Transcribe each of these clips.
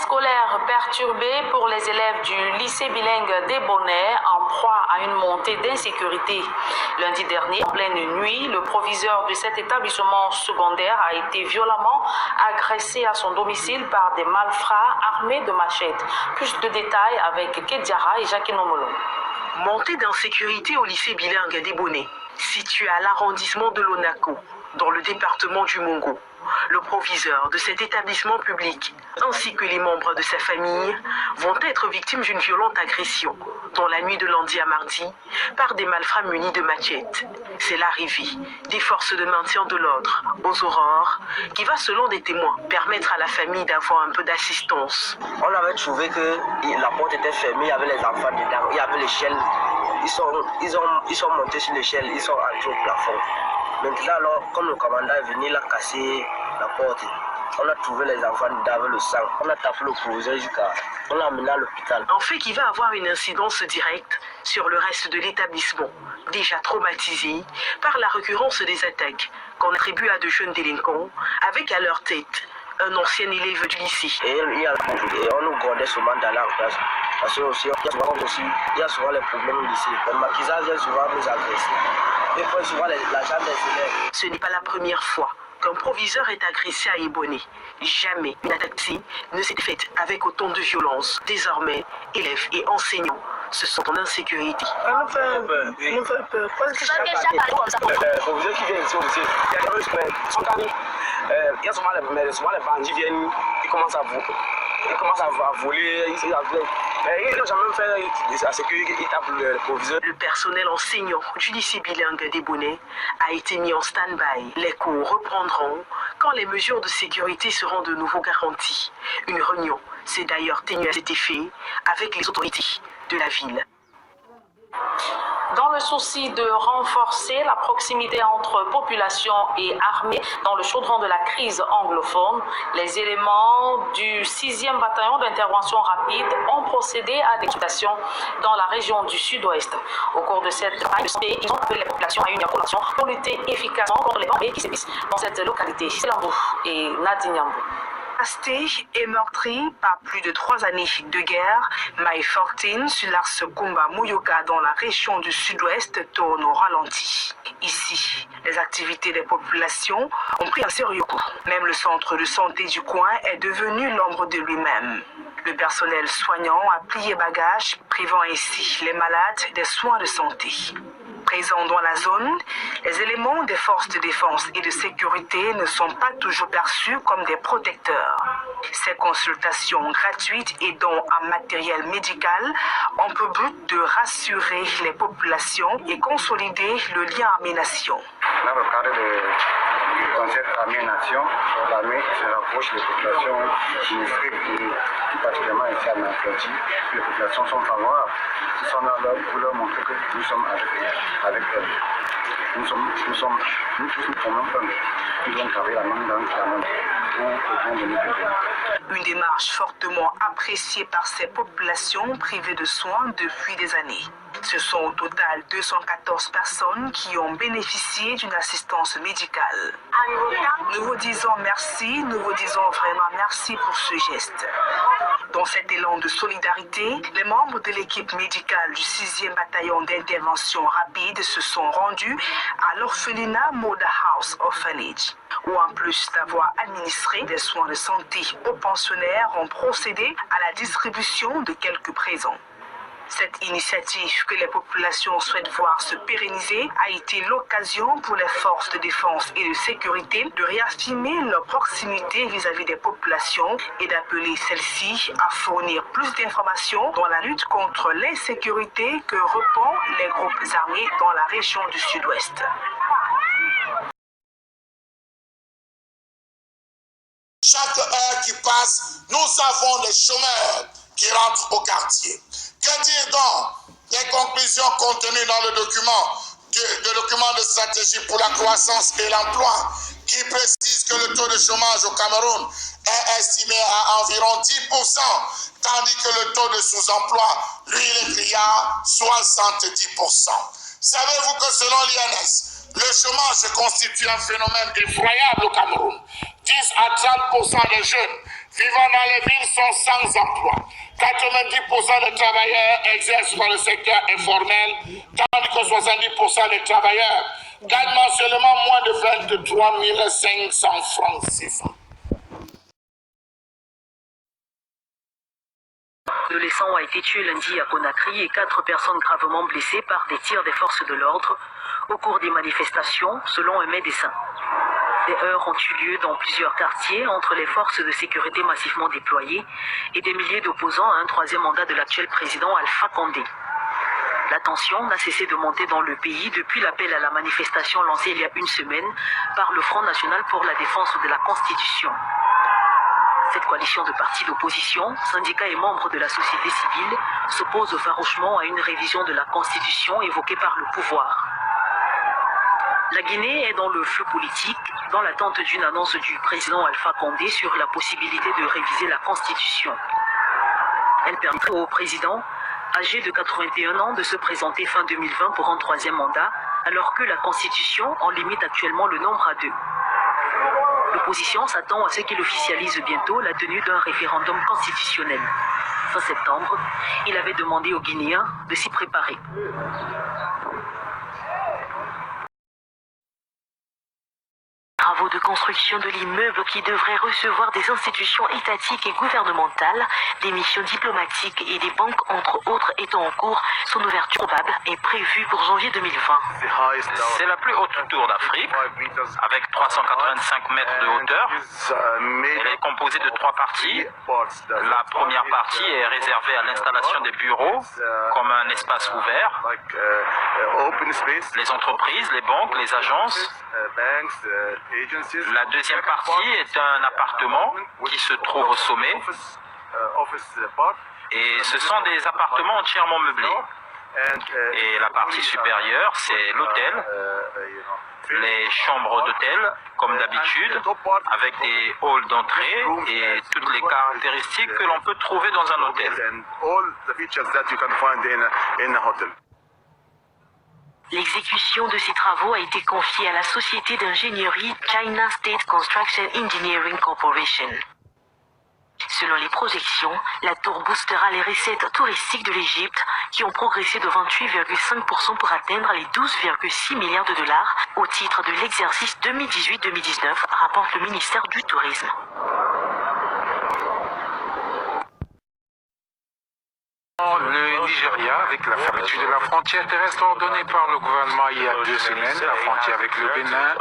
scolaire perturbée pour les élèves du lycée bilingue des Bonnets en proie à une montée d'insécurité. Lundi dernier, en pleine nuit, le proviseur de cet établissement secondaire a été violemment agressé à son domicile par des malfrats armés de machettes. Plus de détails avec Kedjara et Jacques Nomolo. Montée d'insécurité au lycée bilingue des Bonnets, situé à l'arrondissement de l'Onako, dans le département du Mongo. Le proviseur de cet établissement public, ainsi que les membres de sa famille, vont être victimes d'une violente agression, dans la nuit de lundi à mardi, par des malfrats munis de machettes. C'est l'arrivée des forces de maintien de l'ordre aux aurores, qui va, selon des témoins, permettre à la famille d'avoir un peu d'assistance. On avait trouvé que la porte était fermée, il y avait les enfants dedans, il y avait l'échelle. Ils sont montés sur l'échelle, ils sont entrés au plafond. Maintenant, alors, comme le commandant est venu, il a cassé la porte. On a trouvé les enfants avec le sang. On a tapé le proviseur jusqu'à... On l'a amené à l'hôpital. Un fait qui va avoir une incidence directe sur le reste de l'établissement, déjà traumatisé par la récurrence des attaques qu'on attribue à de jeunes délinquants, avec à leur tête un ancien élève du lycée. Et on nous gardait souvent d'aller en classe. Parce que aussi, il y a souvent les problèmes au lycée. Le maquisage vient souvent nous agresser. Et puis souvent l'argent des élèves. Ce n'est pas la première fois qu'un proviseur est agressé à Ebonné. Jamais une attaque ne s'est faite avec autant de violence. Désormais, élèves et enseignants se sentent en insécurité. On fait peur. On fait peur. Parce que le proviseur qui vient ici au lycée, il y a des semaines, son camion. Il y a souvent les bandits viennent, ils commencent à voler, ils n'ont jamais fait la sécurité, ils tapent le proviseur. Le personnel enseignant du lycée bilingue des Bonnets a été mis en stand-by. Les cours reprendront quand les mesures de sécurité seront de nouveau garanties. Une réunion s'est d'ailleurs tenue à cet effet avec les autorités de la ville. Dans le souci de renforcer la proximité entre population et armée dans le chaudron de la crise anglophone, les éléments du 6e bataillon d'intervention rapide ont procédé à des consultations dans la région du sud-ouest. Au cours de cette campagne, ils ont appelé les populations à une collaboration pour lutter efficacement contre les bandits qui sévissent dans cette localité. C'est Lambou et Nadine Yambou. Dévasté et meurtri par plus de 3 années de guerre, Mai 14 sur l'axe Kumba-Muyoka dans la région du sud-ouest tourne au ralenti. Ici, les activités des populations ont pris un sérieux coup. Même le centre de santé du coin est devenu l'ombre de lui-même. Le personnel soignant a plié bagages, privant ainsi les malades des soins de santé. Présents dans la zone, les éléments des forces de défense et de sécurité ne sont pas toujours perçus comme des protecteurs. Ces consultations gratuites et dons en matériel médical ont pour but de rassurer les populations et consolider le lien armée-nation. Dans le cadre du concept armée-nation, l'armée se rapproche des populations sinistrées, plus particulièrement ici à Nantes. Les populations sont favorables. Ils sont là pour leur montrer que nous sommes avec elles. Nous formons un. Nous devons travailler la main dans la main pour donner une démarche fortement appréciée par ces populations privées de soins depuis des années. Ce sont au total 214 personnes qui ont bénéficié d'une assistance médicale. Nous vous disons merci, nous vous disons vraiment merci pour ce geste. Dans cet élan de solidarité, les membres de l'équipe médicale du 6e bataillon d'intervention rapide se sont rendus à l'orphelinat Moda House Orphanage, où en plus d'avoir administré des soins de santé aux pensionnaires, ont procédé à la distribution de quelques présents. Cette initiative que les populations souhaitent voir se pérenniser a été l'occasion pour les forces de défense et de sécurité de réaffirmer leur proximité vis-à-vis des populations et d'appeler celles-ci à fournir plus d'informations dans la lutte contre l'insécurité que répandent les groupes armés dans la région du sud-ouest. Chaque heure qui passe, nous avons des chômeurs qui rentrent au quartier. Que dire donc des conclusions contenues dans le document de stratégie pour la croissance et l'emploi qui précise que le taux de chômage au Cameroun est estimé à environ 10%, tandis que le taux de sous-emploi, lui, il est crié à 70%. Savez-vous que selon l'INS, le chômage constitue un phénomène effroyable au Cameroun? 10 à 30% des jeunes vivant dans les villes sont sans emploi. 90% des travailleurs exercent dans le secteur informel, tandis que 70% des travailleurs gagnent mensuellement moins de 23 500 francs CFA. Adolescent a été tué lundi à Conakry et 4 personnes gravement blessées par des tirs des forces de l'ordre au cours des manifestations, selon un médecin. Des heurts ont eu lieu dans plusieurs quartiers entre les forces de sécurité massivement déployées et des milliers d'opposants à un troisième mandat de l'actuel président Alpha Condé. La tension n'a cessé de monter dans le pays depuis l'appel à la manifestation lancé il y a une semaine par le Front national pour la défense de la Constitution. Cette coalition de partis d'opposition, syndicats et membres de la société civile s'oppose farouchement à une révision de la Constitution évoquée par le pouvoir. La Guinée est dans le feu politique, dans l'attente d'une annonce du président Alpha Condé sur la possibilité de réviser la Constitution. Elle permettrait au président, âgé de 81 ans, de se présenter fin 2020 pour un troisième mandat, alors que la Constitution en limite actuellement le nombre à 2. L'opposition s'attend à ce qu'il officialise bientôt la tenue d'un référendum constitutionnel. Fin septembre, il avait demandé aux Guinéens de s'y préparer. Travaux de construction de l'immeuble qui devrait recevoir des institutions étatiques et gouvernementales, des missions diplomatiques et des banques entre autres étant en cours, son ouverture probable est prévue pour janvier 2020. C'est la plus haute tour d'Afrique, avec 385 mètres de hauteur. Elle est composée de 3 parties. La première partie est réservée à l'installation des bureaux, comme un espace ouvert. Les entreprises, les banques, les agences. La deuxième partie est un appartement qui se trouve au sommet. Et ce sont des appartements entièrement meublés. Et la partie supérieure, c'est l'hôtel, les chambres d'hôtel, comme d'habitude, avec des halls d'entrée et toutes les caractéristiques que l'on peut trouver dans un hôtel. L'exécution de ces travaux a été confiée à la société d'ingénierie China State Construction Engineering Corporation. Selon les projections, la tour boostera les recettes touristiques de l'Égypte qui ont progressé de 28,5% pour atteindre les 12,6 milliards de dollars au titre de l'exercice 2018-2019, rapporte le ministère du Tourisme. Le Nigeria, avec la fermeture de la frontière terrestre ordonnée par le gouvernement il y a 2 semaines, la frontière avec le Bénin,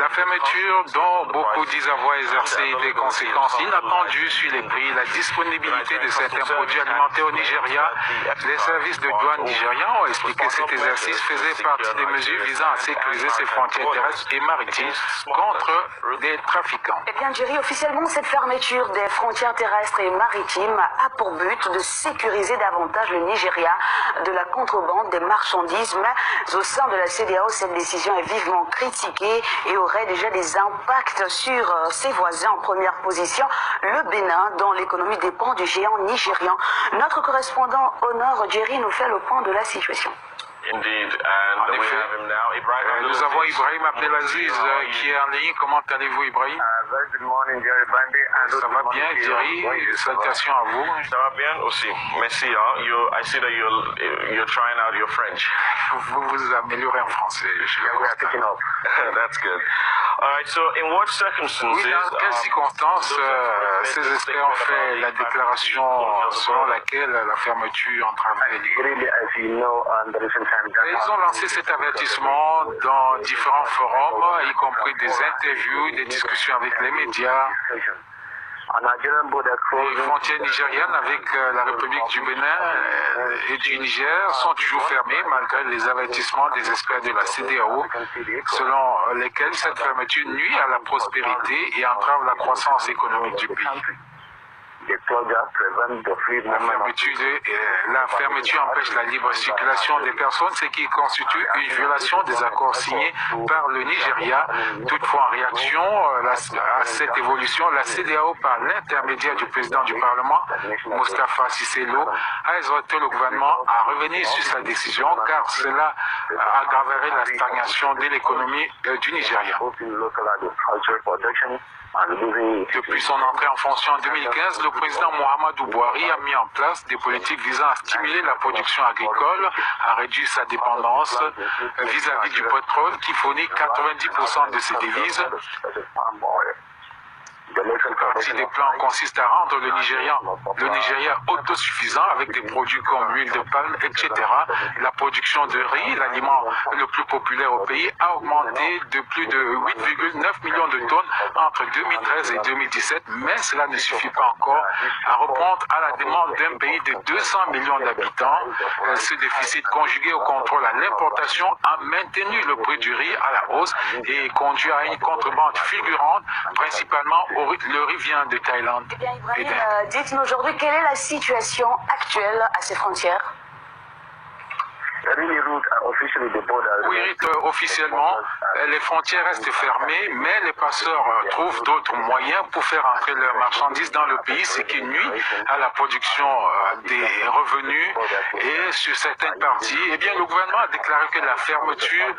la fermeture dont beaucoup disent avoir exercé des conséquences inattendues sur les prix, la disponibilité de certains produits alimentaires au Nigeria. Les services de douane nigérians ont expliqué que cet exercice faisait partie des mesures visant à sécuriser ces frontières terrestres et maritimes contre des trafiquants. Eh bien, Jerry, officiellement, cette fermeture des frontières terrestres et maritimes a pour but de sécuriser davantage le Nigeria de la contrebande des marchandises, mais au sein de la CEDEAO, cette décision est vivement critiquée et aurait déjà des impacts sur ses voisins. En première position, le Bénin, dont l'économie dépend du géant nigérian. Notre correspondant au nord, Jerry, nous fait le point de la situation. En effet, nous avons Ibrahim Abdelaziz qui est en ligne. Comment allez-vous, Ibrahim? Ça va bien, Jerry. Salutations à vous. Ça va bien aussi. Merci. I see that you're trying out your French. Vous vous améliorez en français. That's good. All right. So, in what circumstances? Oui, dans quelles circonstances ces experts ont fait la déclaration selon laquelle la fermeture entravait ils ont lancé cet avertissement dans différents forums, y compris des interviews, des discussions avec les médias. Les frontières nigériennes avec la République du Bénin et du Niger sont toujours fermées malgré les avertissements des experts de la CEDEAO, selon lesquels cette fermeture nuit à la prospérité et entrave la croissance économique du pays. La fermeture empêche la libre circulation des personnes, ce qui constitue une violation des accords signés par le Nigeria. Toutefois, en réaction à cette évolution, la CEDEAO, par l'intermédiaire du président du Parlement, Moustapha Cissé Lo, a exhorté le gouvernement à revenir sur sa décision car cela aggraverait la stagnation de l'économie du Nigeria. Depuis son entrée en fonction en 2015, le président Muhammadu Buhari a mis en place des politiques visant à stimuler la production agricole, à réduire sa dépendance vis-à-vis du pétrole qui fournit 90% de ses devises. Une partie des plans consiste à rendre le Nigeria autosuffisant avec des produits comme l'huile de palme, etc. La production de riz, l'aliment le plus populaire au pays, a augmenté de plus de 8,9 millions de tonnes entre 2013 et 2017, mais cela ne suffit pas encore à répondre à la demande d'un pays de 200 millions d'habitants. Ce déficit conjugué au contrôle à l'importation a maintenu le prix du riz à la hausse et conduit à une contrebande fulgurante, principalement le riz vient de Thaïlande. Eh bien, Ibrahim, dites-nous aujourd'hui quelle est la situation actuelle à ces frontières? Oui, officiellement, les frontières restent fermées, mais les passeurs trouvent d'autres moyens pour faire entrer leurs marchandises dans le pays, ce qui nuit à la production des revenus. Et sur certaines parties, eh bien, le gouvernement a déclaré que la fermeture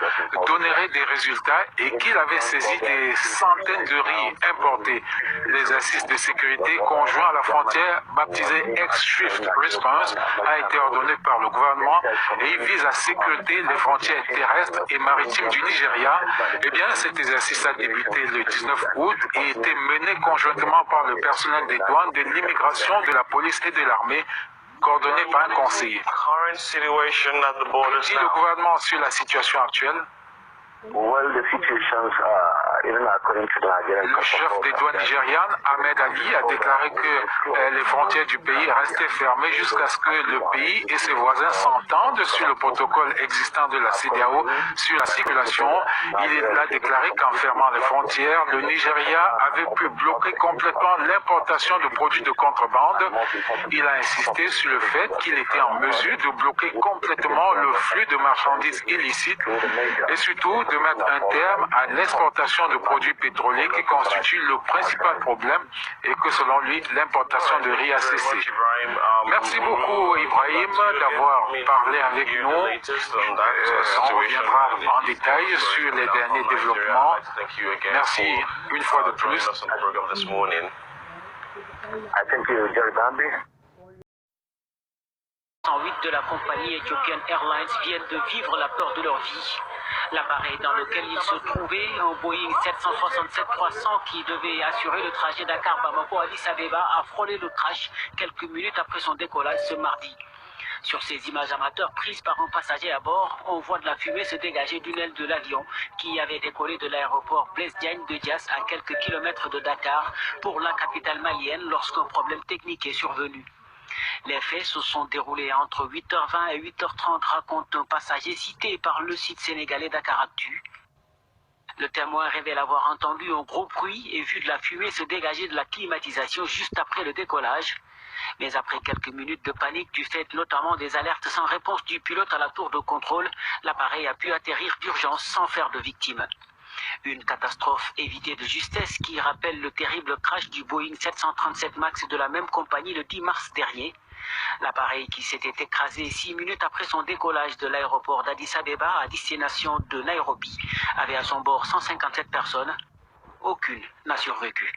donnerait des résultats et qu'il avait saisi des centaines de riz importés. Les assises de sécurité conjoints à la frontière, baptisées Ex-Swift Response, a été ordonné par le gouvernement et il vise à sécuriter les frontières terrestres et maritimes du Nigeria. Eh bien, cet exercice a débuté le 19 août et été mené conjointement par le personnel des douanes, de l'immigration, de la police et de l'armée, coordonné par un conseiller. Dit le gouvernement sur la situation actuelle. Le chef des douanes nigérianes, Ahmed Ali, a déclaré que les frontières du pays restaient fermées jusqu'à ce que le pays et ses voisins s'entendent sur le protocole existant de la CEDEAO sur la circulation. Il a déclaré qu'en fermant les frontières, le Nigeria avait pu bloquer complètement l'importation de produits de contrebande. Il a insisté sur le fait qu'il était en mesure de bloquer complètement le flux de marchandises illicites et surtout de mettre un terme à l'exportation de produits pétroliers qui constitue le principal problème et que selon lui, l'importation de riz a cessé. Merci beaucoup Ibrahim d'avoir parlé avec nous. On reviendra en détail sur les derniers développements. Merci une fois de plus. De la compagnie Ethiopian Airlines viennent de vivre la peur de leur vie. L'appareil dans lequel ils se trouvaient, un Boeing 767-300 qui devait assurer le trajet Dakar-Bamako-Addis Abeba, a frôlé le crash quelques minutes après son décollage ce mardi. Sur ces images amateurs prises par un passager à bord, on voit de la fumée se dégager d'une aile de l'avion qui avait décollé de l'aéroport Blaise Diagne de Diass à quelques kilomètres de Dakar pour la capitale malienne lorsqu'un problème technique est survenu. Les faits se sont déroulés entre 8h20 et 8h30, raconte un passager cité par le site sénégalais Dakaractu. Le témoin révèle avoir entendu un gros bruit et vu de la fumée se dégager de la climatisation juste après le décollage. Mais après quelques minutes de panique du fait notamment des alertes sans réponse du pilote à la tour de contrôle, l'appareil a pu atterrir d'urgence sans faire de victimes. Une catastrophe évitée de justesse qui rappelle le terrible crash du Boeing 737 MAX de la même compagnie le 10 mars dernier. L'appareil qui s'était écrasé 6 minutes après son décollage de l'aéroport d'Addis Abeba à destination de Nairobi avait à son bord 157 personnes. Aucune n'a survécu.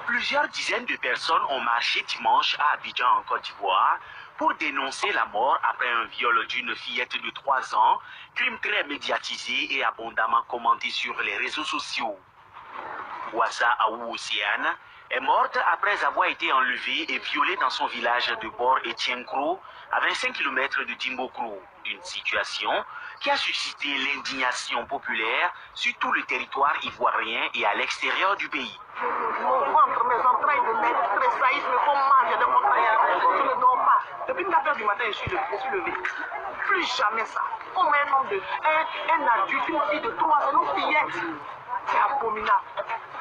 Plusieurs dizaines de personnes ont marché dimanche à Abidjan en Côte d'Ivoire pour dénoncer la mort après un viol d'une fillette de 3 ans, crime très médiatisé et abondamment commenté sur les réseaux sociaux. Ouassa Aou Océane est morte après avoir été enlevée et violée dans son village de Bor-Etienne-Kro, à 25 km de Dimbokro. Une situation qui a suscité l'indignation populaire sur tout le territoire ivoirien et à l'extérieur du pays. Mon ventre, mes entrailles de lait tressaillissent, me font mal, de mon frère. Je ne dors pas. Depuis 4h du matin, je suis levé. Plus jamais ça. Comme un adulte, une fille de 3 ans, une fillette. C'est abominable.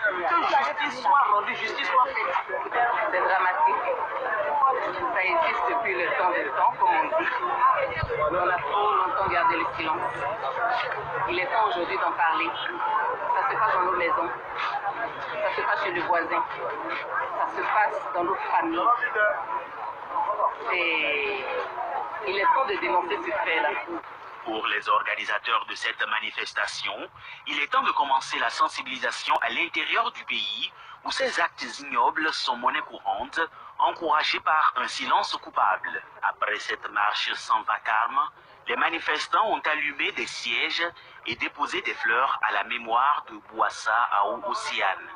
Que justice soit rendue, justice soit faite. C'est dramatique. Ça existe depuis le temps des temps, comme on dit. On a trop longtemps gardé le silence. Il est temps aujourd'hui d'en parler. Ça se passe dans nos maisons. Ça se passe chez le voisin. Ça se passe dans nos familles. Et il est temps de dénoncer ce fait-là. Pour les organisateurs de cette manifestation, il est temps de commencer la sensibilisation à l'intérieur du pays où ces actes ignobles sont monnaie courante, encouragés par un silence coupable. Après cette marche sans vacarme, les manifestants ont allumé des sièges et déposé des fleurs à la mémoire de Bouassa Aou Ossiane.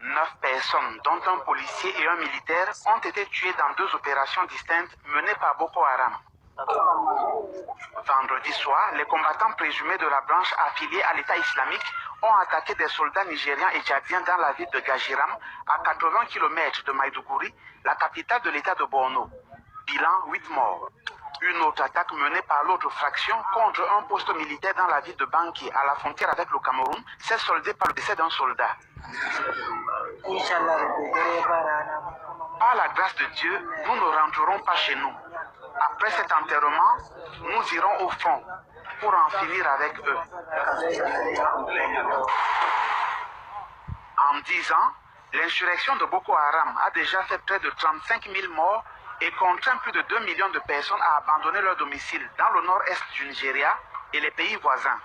9 personnes, dont un policier et un militaire, ont été tuées dans 2 opérations distinctes menées par Boko Haram. Vendredi soir, les combattants présumés de la branche affiliée à l'État islamique ont attaqué des soldats nigérians et tchadiens dans la ville de Gajiram, à 80 km de Maïdougouri, la capitale de l'État de Borno. Bilan 8 morts. Une autre attaque menée par l'autre fraction contre un poste militaire dans la ville de Banki, à la frontière avec le Cameroun, s'est soldée par le décès d'un soldat. Par la grâce de Dieu, nous ne rentrerons pas chez nous. Après cet enterrement, nous irons au front pour en finir avec eux. En 10 ans, l'insurrection de Boko Haram a déjà fait près de 35 000 morts et contraint plus de 2 millions de personnes à abandonner leur domicile dans le nord-est du Nigeria et les pays voisins.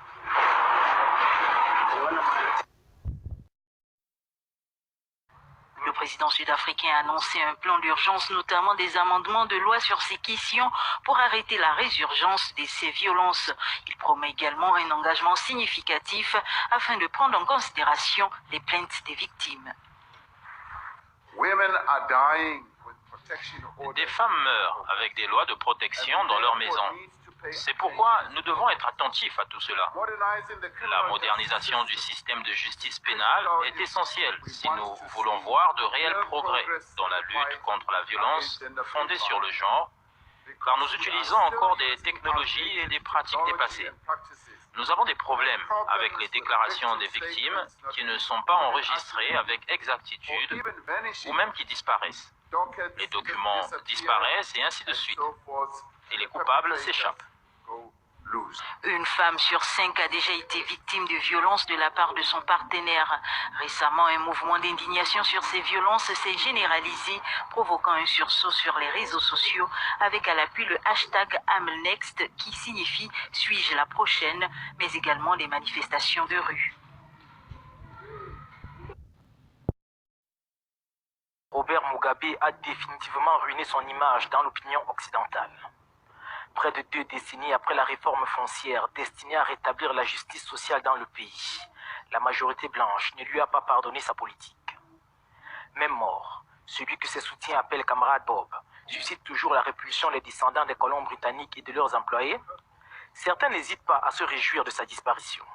Le président sud-africain a annoncé un plan d'urgence, notamment des amendements de loi sur ces questions pour arrêter la résurgence de ces violences. Il promet également un engagement significatif afin de prendre en considération les plaintes des victimes. Des femmes meurent avec des lois de protection dans leur maison. C'est pourquoi nous devons être attentifs à tout cela. La modernisation du système de justice pénale est essentielle si nous voulons voir de réels progrès dans la lutte contre la violence fondée sur le genre, car nous utilisons encore des technologies et des pratiques dépassées. Nous avons des problèmes avec les déclarations des victimes qui ne sont pas enregistrées avec exactitude ou même qui disparaissent. Les documents disparaissent et ainsi de suite. Et les coupables s'échappent. Une femme sur 5 a déjà été victime de violences de la part de son partenaire. Récemment, un mouvement d'indignation sur ces violences s'est généralisé, provoquant un sursaut sur les réseaux sociaux avec à l'appui le hashtag #AmNext qui signifie « Suis-je la prochaine ?», mais également des manifestations de rue. Robert Mugabe a définitivement ruiné son image dans l'opinion occidentale. Près de 2 décennies après la réforme foncière destinée à rétablir la justice sociale dans le pays, la majorité blanche ne lui a pas pardonné sa politique. Même mort, celui que ses soutiens appellent camarade Bob suscite toujours la répulsion des descendants des colons britanniques et de leurs employés. Certains n'hésitent pas à se réjouir de sa disparition.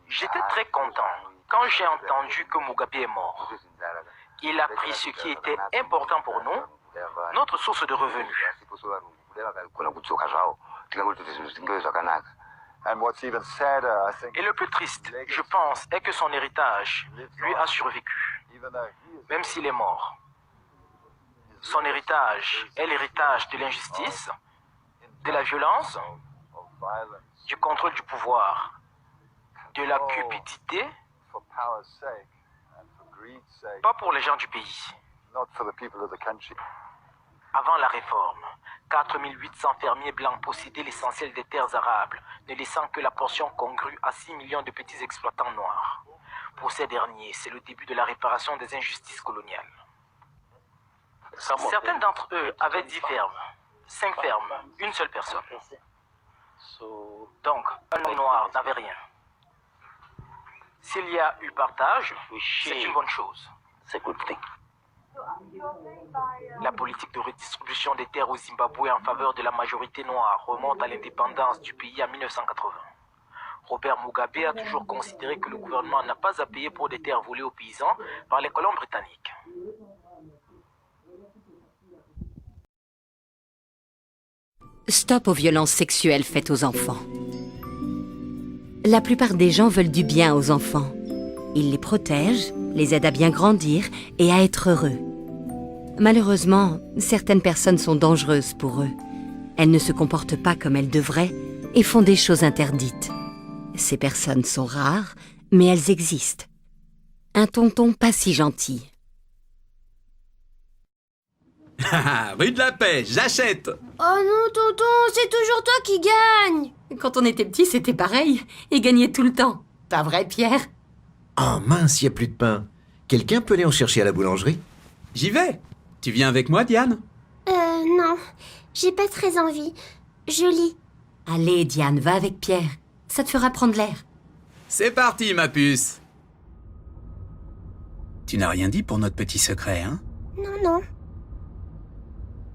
J'étais très content quand j'ai entendu que Mugabe est mort. Il a pris ce qui était important pour nous, notre source de revenus. Et le plus triste, je pense, est que son héritage lui a survécu, même s'il est mort. Son héritage est l'héritage de l'injustice, de la violence, du contrôle du pouvoir, de la cupidité, pas pour les gens du pays. Avant la réforme, 4800 fermiers blancs possédaient l'essentiel des terres arables, ne laissant que la portion congrue à 6 millions de petits exploitants noirs. Pour ces derniers, c'est le début de la réparation des injustices coloniales. Certains d'entre eux avaient 10 fermes, 5 fermes, une seule personne. Donc, un homme noir n'avait rien. S'il y a eu partage, c'est une bonne chose. La politique de redistribution des terres au Zimbabwe en faveur de la majorité noire remonte à l'indépendance du pays en 1980. Robert Mugabe a toujours considéré que le gouvernement n'a pas à payer pour des terres volées aux paysans par les colons britanniques. Stop aux violences sexuelles faites aux enfants. La plupart des gens veulent du bien aux enfants. Ils les protègent, les aident à bien grandir et à être heureux. Malheureusement, certaines personnes sont dangereuses pour eux. Elles ne se comportent pas comme elles devraient et font des choses interdites. Ces personnes sont rares, mais elles existent. Un tonton pas si gentil. Rue de la Paix, j'achète. Oh non, tonton, c'est toujours toi qui gagne. Quand on était petit, c'était pareil. Et gagnait tout le temps. Pas vrai, Pierre? Oh mince, y a plus de pain. Quelqu'un peut aller en chercher à la boulangerie? J'y vais. Tu viens avec moi, Diane? Non. J'ai pas très envie. Je lis. Allez, Diane, va avec Pierre. Ça te fera prendre l'air. C'est parti, ma puce. Tu n'as rien dit pour notre petit secret, hein? Non.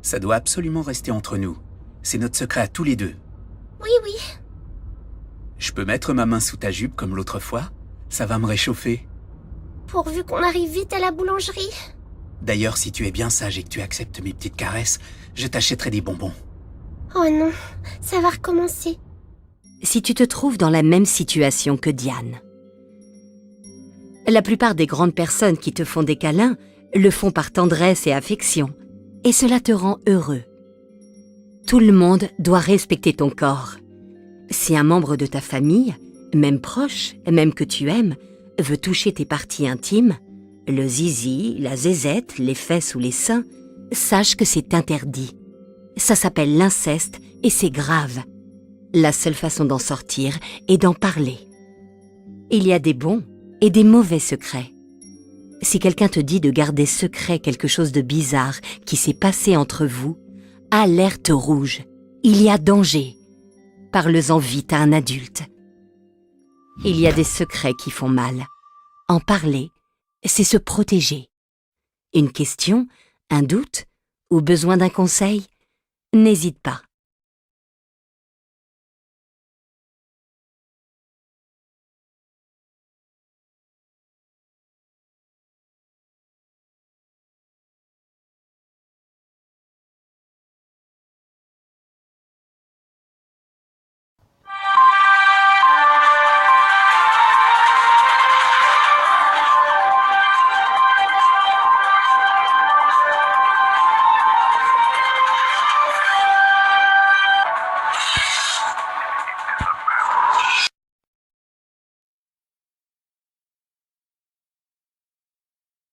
Ça doit absolument rester entre nous. C'est notre secret à tous les deux. Oui. Je peux mettre ma main sous ta jupe comme l'autre fois? Ça va me réchauffer. Pourvu qu'on arrive vite à la boulangerie. D'ailleurs, si tu es bien sage et que tu acceptes mes petites caresses, je t'achèterai des bonbons. Oh non, ça va recommencer. Si tu te trouves dans la même situation que Diane. La plupart des grandes personnes qui te font des câlins le font par tendresse et affection, et cela te rend heureux. Tout le monde doit respecter ton corps. Si un membre de ta famille, même proche, même que tu aimes, veut toucher tes parties intimes, le zizi, la zézette, les fesses ou les seins, sache que c'est interdit. Ça s'appelle l'inceste et c'est grave. La seule façon d'en sortir est d'en parler. Il y a des bons et des mauvais secrets. Si quelqu'un te dit de garder secret quelque chose de bizarre qui s'est passé entre vous, alerte rouge. Il y a danger. Parle-en vite à un adulte. Il y a des secrets qui font mal. En parler, c'est se protéger. Une question, un doute ou besoin d'un conseil? N'hésite pas.